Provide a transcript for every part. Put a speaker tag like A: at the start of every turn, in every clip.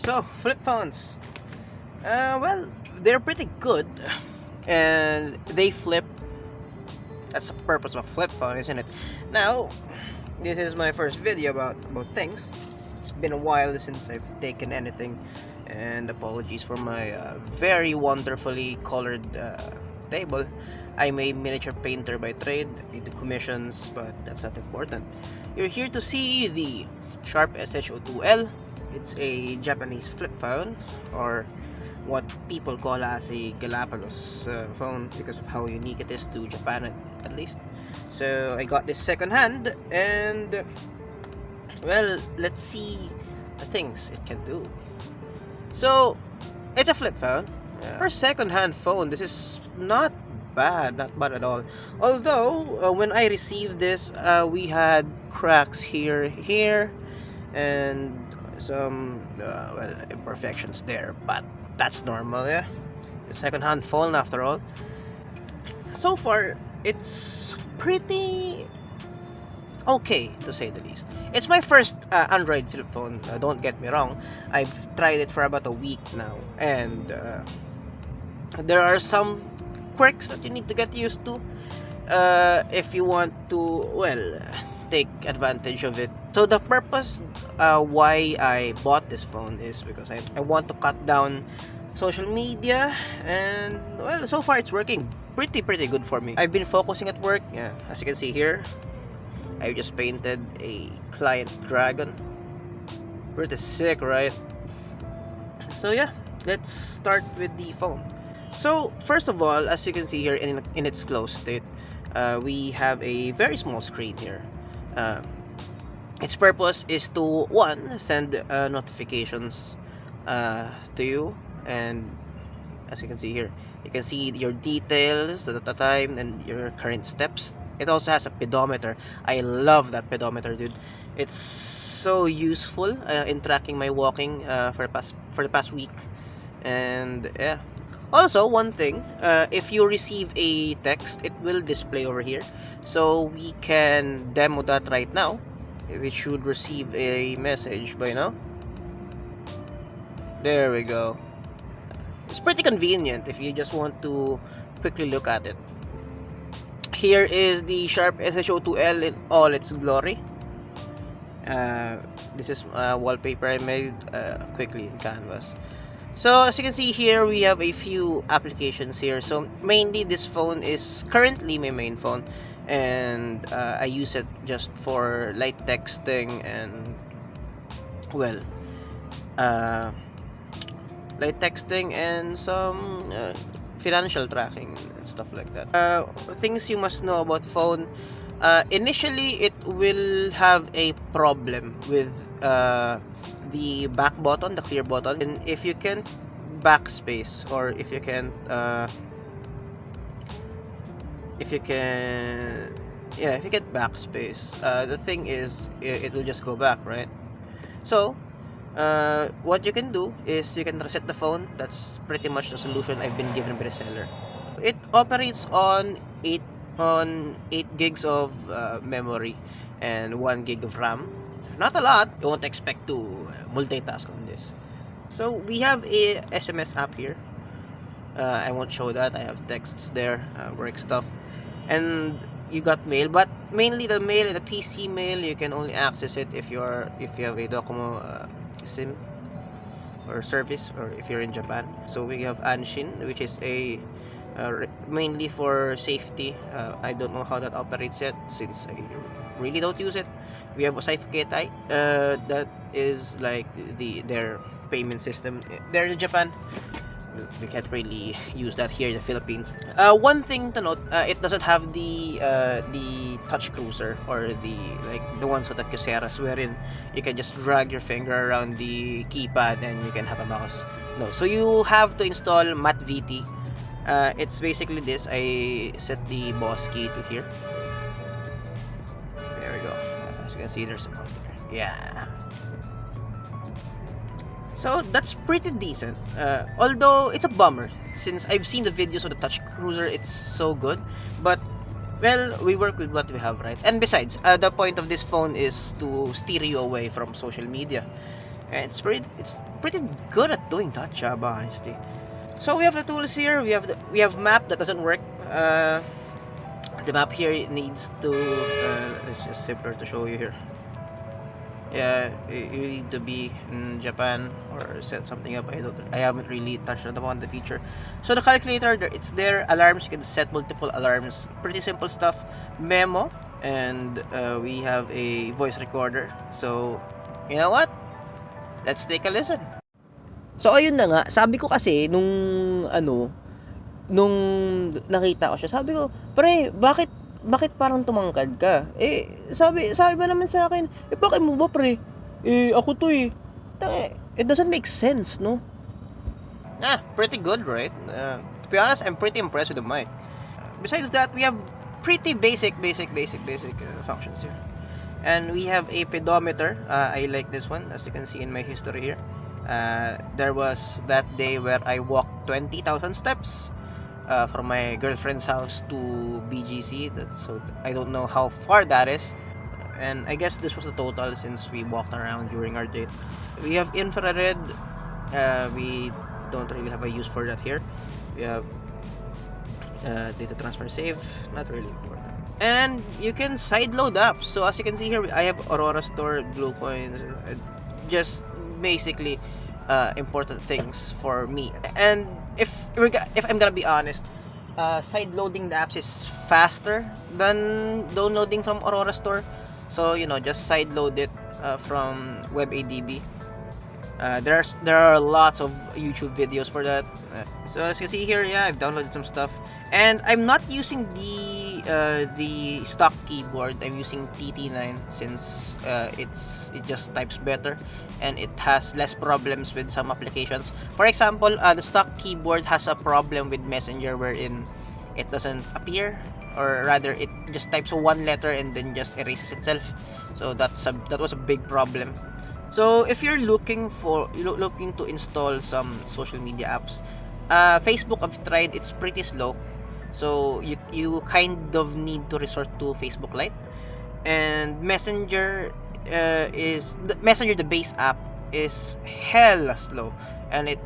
A: So, flip phones. Well, they're pretty good, and they flip. That's the purpose of a flip phone, isn't it? Now, this is my first video about things. It's been a while since I've taken anything, and apologies for my very wonderfully colored table. I'm a miniature painter by trade. I do commissions, but that's not important. You're here to see the Sharp SH-02L. It's a Japanese flip phone, or what people call as a Galapagos phone, because of how unique it is to Japan at least. So I got this second hand, and well, let's see the things it can do. So it's a flip phone. For a second hand phone, this is not bad at all. Although when I received this, we had cracks here, and some well, imperfections there, but that's normal. Yeah, the second hand phone after all. So far, it's pretty okay, to say the least. It's my first Android flip phone, don't get me wrong. I've tried it for about a week now, and there are some quirks that you need to get used to if you want to, well, take advantage of it. So the purpose why I bought this phone is because I want to cut down social media, and well, so far it's working pretty good for me. I've been focusing at work. Yeah, as you can see here, I just painted a client's dragon. Pretty sick, right? So yeah, let's start with the phone. So first of all, as you can see here in its closed state, we have a very small screen here. Its purpose is to, one, send notifications to you, and as you can see here, you can see your details at the time and your current steps. It also has a pedometer. I love that pedometer, dude. It's so useful in tracking my walking for the past week. And yeah, also one thing, if you receive a text, it will display over here, so we can demo that right now. We should receive a message by now. There we go. It's pretty convenient if you just want to quickly look at it. Here is the Sharp SH-02L in all its glory. This is wallpaper I made quickly in Canvas. So as you can see here, we have a few applications here. So mainly this phone is currently my main phone, and I use it just for light texting and, well, light texting and some financial tracking and stuff like that. Things you must know about the phone. Initially, it will have a problem with the back button, the clear button, and if you can't backspace, or if you can't backspace, the thing is, it will just go back, right? So what you can do is you can reset the phone. That's pretty much the solution I've been given by the seller. It operates on 8 gigs of memory and 1 gig of RAM. Not a lot. You won't expect to multitask on this. So we have a SMS app here. I won't show that. I have texts there, work stuff, and you got mail. But mainly the mail, the PC mail, you can only access it if you have a Docomo SIM or service, or if you're in Japan. So we have Anshin, which is a mainly for safety. I don't know how that operates yet, since I really don't use it. We have Osaifu Ketai, that is like their payment system there in Japan. We can't really use that here in the Philippines. One thing to note, it doesn't have the touch cruiser, or the ones with the Kyocera's, wherein you can just drag your finger around the keypad and you can have a mouse. No, so you have to install MatVT. It's basically this. I set the boss key to here. There we go. As you can see, there's a boss there. Yeah. So that's pretty decent. Although it's a bummer, since I've seen the videos of the touch cruiser. It's so good, but well, we work with what we have, right? And besides, the point of this phone is to steer you away from social media. and it's pretty good at doing that job, honestly. So we have the tools here. We have map that doesn't work. The map here needs to. It's just simpler to show you here. Yeah, you need to be in Japan or set something up. I haven't really touched upon the feature. So the calculator, it's there. Alarms, you can set multiple alarms. Pretty simple stuff. Memo, and we have a voice recorder. So you know what? Let's take a listen. So ayun na nga, sabi ko kasi nung nakita ko siya, sabi ko, "Pre, bakit parang tumangkad ka?" Sabi ba naman sa akin, bakit mo ba, pre? Ako to eh. It doesn't make sense, no? Pretty good, right? To be honest, I'm pretty impressed with the mic. Besides that, we have pretty basic functions here. And we have a pedometer. I like this one, as you can see in my history here. There was that day where I walked 20,000 steps from my girlfriend's house to BGC. So I don't know how far that is. And I guess this was the total since we walked around during our date. We have infrared. We don't really have a use for that here. We have data transfer save, not really important. And you can sideload apps. So as you can see here, I have Aurora Store, Blue Coins, just basically important things for me. And if I'm gonna be honest, sideloading the apps is faster than downloading from Aurora Store. So just sideload it from WebADB. There are lots of YouTube videos for that. So as you can see here, yeah, I've downloaded some stuff, and I'm not using the stock keyboard. I'm using TT9 since it just types better, and it has less problems with some applications. For example, the stock keyboard has a problem with Messenger wherein it doesn't appear, or rather, it just types one letter and then just erases itself. So that was a big problem. So if you're looking to install some social media apps, Facebook I've tried, it's pretty slow. So you kind of need to resort to Facebook Lite, and Messenger the base app is hella slow, and it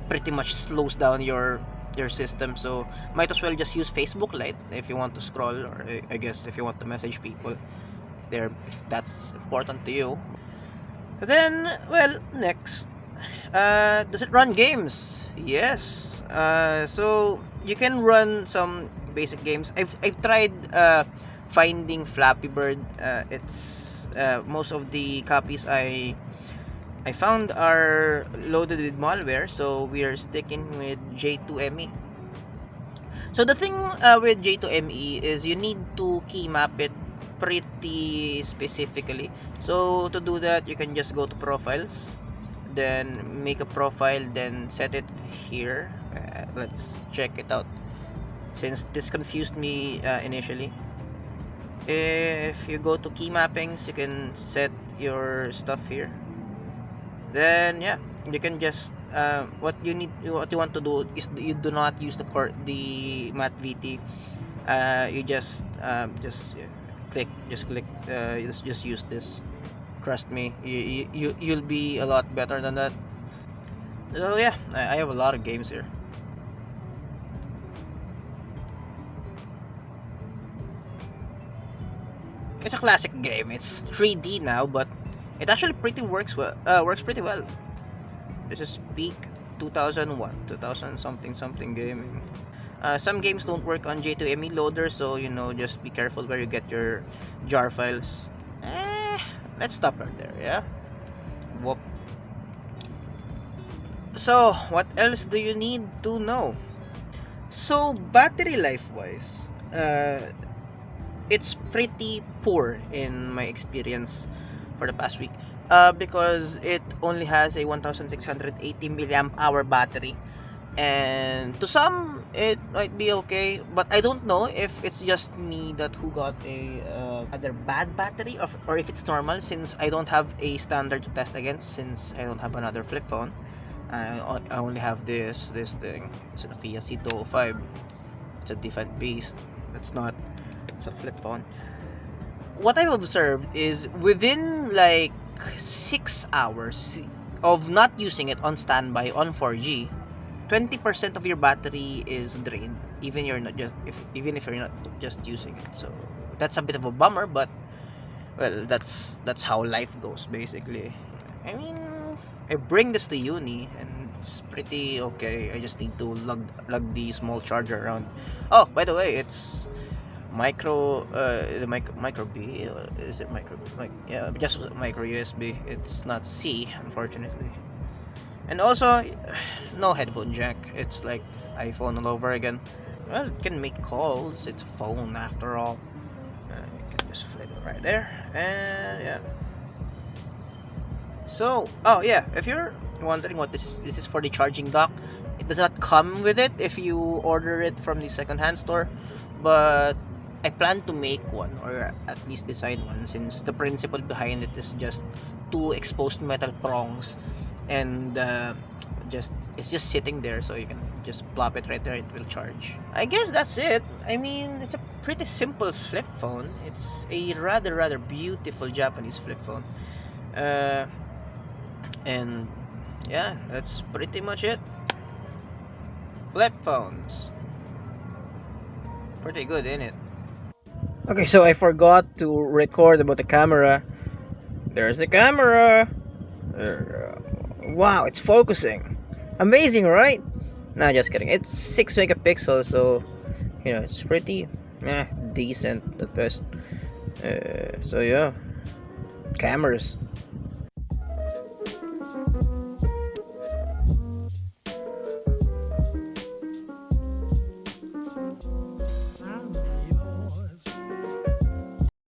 A: pretty much slows down your system. So might as well just use Facebook Lite if you want to scroll, or I guess if you want to message people if that's important to you. Then, well, next, does it run games? Yes. So you can run some basic games. I've tried finding Flappy Bird. It's most of the copies I found are loaded with malware, so we are sticking with J2ME. So the thing with J2ME is you need to key map it pretty specifically. So to do that, you can just go to profiles, then make a profile, then set it here. Let's check it out, since this confused me initially. If you go to key mappings, you can set your stuff here. Then yeah, you can just what you want to do is you do not use the mat VT. You just click just use this. Trust me, you'll be a lot better than that. So yeah, I have a lot of games here. It's a classic game. It's 3D now, but it actually works pretty well. This is peak 2001, 2000 something gaming. Some games don't work on J2ME loader, so just be careful where you get your jar files. Let's stop right there, yeah? Whoop. So, what else do you need to know? So, battery life wise, it's pretty poor in my experience for the past week, because it only has a 1680 milliamp hour battery, and to some it might be okay, but I don't know if it's just me who got a either bad battery, or if it's normal, since I don't have a standard to test against, since I don't have another flip phone. I only have this thing. It's a Nokia C205. It's a different beast. It's a flip phone. What I've observed is within like 6 hours of not using it on standby on 4G, 20% of your battery is drained, even if you're not just using it. So that's a bit of a bummer, but well, that's how life goes basically. I mean, I bring this to uni and it's pretty okay. I just need to lug the small charger around. Oh, by the way, it's micro B. Is it micro? Like, yeah, just micro USB. It's not C, unfortunately. And also, no headphone jack. It's like iPhone all over again. Well, it can make calls. It's a phone after all. You can just flip it right there, and yeah. So, oh yeah, if you're wondering what this is for the charging dock. It does not come with it if you order it from the secondhand store, but I plan to make one, or at least design one, since the principle behind it is just two exposed metal prongs, and it's just sitting there, so you can just plop it right there. It will charge. I guess that's it. I mean, it's a pretty simple flip phone. It's a rather beautiful Japanese flip phone, and yeah, that's pretty much it. Flip phones, pretty good, ain't it? Okay, so I forgot to record about the camera. There's the camera. Wow, it's focusing. Amazing, right? Nah, just kidding. It's 6 megapixels, so it's pretty decent at best. So yeah, cameras.